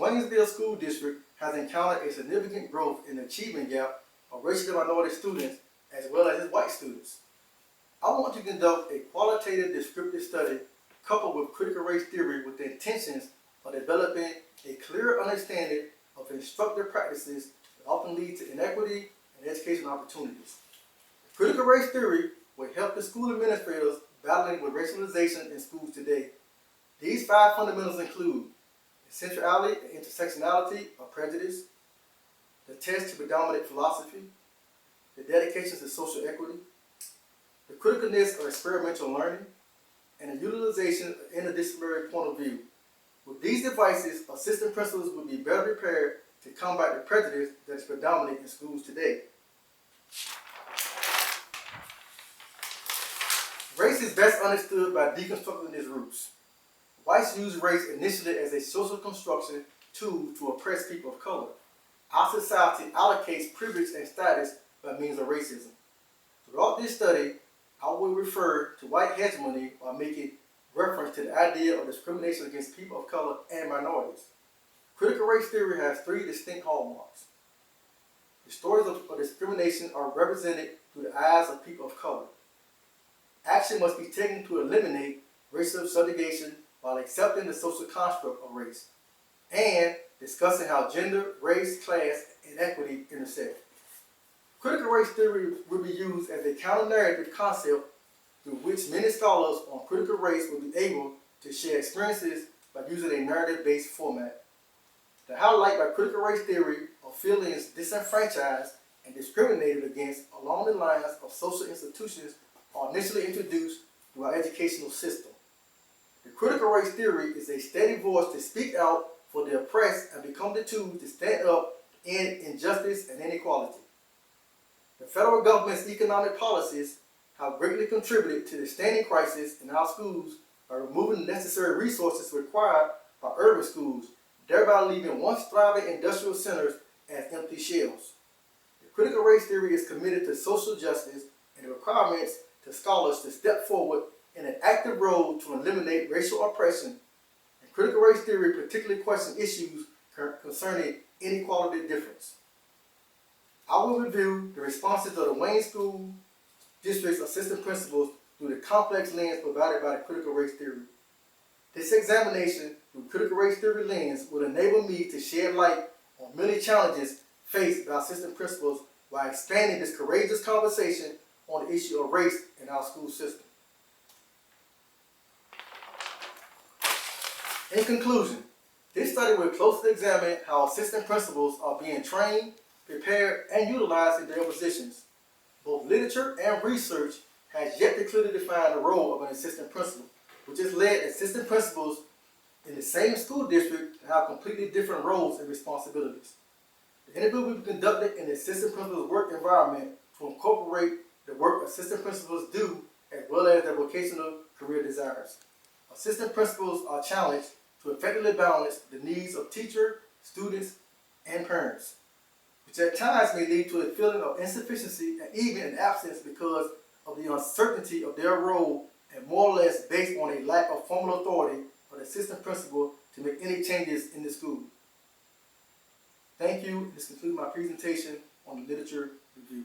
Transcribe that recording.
Waynesville School District has encountered a significant growth in the achievement gap of racially minority students as well as its white students. I want to conduct a qualitative descriptive study coupled with critical race theory with the intentions of developing a clear understanding of instructive practices that often lead to inequity and educational opportunities. Critical race theory will help the school administrators battling with racialization in schools today. These 5 fundamentals include essentiality and intersectionality of prejudice, the test to predominate philosophy, the dedication to social equity, the criticalness of experimental learning, and the utilization of interdisciplinary point of view. With these devices, assistant principals will be better prepared to combat the prejudice that is predominant in schools today. Race is best understood by deconstructing its roots. Whites used race initially as a social construction tool to oppress people of color. Our society allocates privilege and status by means of racism. Throughout this study, I will refer to white hegemony while making reference to the idea of discrimination against people of color and minorities. Critical race theory has 3 distinct hallmarks. The stories of discrimination are represented through the eyes of people of color. Action must be taken to eliminate racial subjugation while accepting the social construct of race and discussing how gender, race, class, and equity intersect. Critical race theory will be used as a counter-narrative concept through which many scholars on critical race will be able to share experiences by using a narrative-based format. The highlight by critical race theory of feelings disenfranchised and discriminated against along the lines of social institutions are initially introduced through our educational system. The critical race theory is a steady voice to speak out for the oppressed and become the tool to stand up in injustice and inequality. The federal government's economic policies have greatly contributed to the standing crisis in our schools by removing the necessary resources required by urban schools, thereby leaving once thriving industrial centers as empty shells. The critical race theory is committed to social justice and the requirements to scholars to step forward in an active role to eliminate racial oppression. And critical race theory particularly questions issues concerning inequality difference. I will review the responses of the Wayne School District's assistant principals through the complex lens provided by the critical race theory. This examination through critical race theory lens will enable me to shed light on many challenges faced by assistant principals while expanding this courageous conversation on the issue of race in our school system. In conclusion, this study will closely examine how assistant principals are being trained, prepared, and utilized in their positions. Both literature and research has yet to clearly define the role of an assistant principal, which has led assistant principals in the same school district to have completely different roles and responsibilities. The interview will be conducted in the assistant principal's work environment to incorporate the work assistant principals do as well as their vocational career desires. Assistant principals are challenged to effectively balance the needs of teachers, students, and parents, which at times may lead to a feeling of insufficiency and even an absence because of the uncertainty of their role and more or less based on a lack of formal authority for the assistant principal to make any changes in the school. Thank you. This concludes my presentation on the literature review.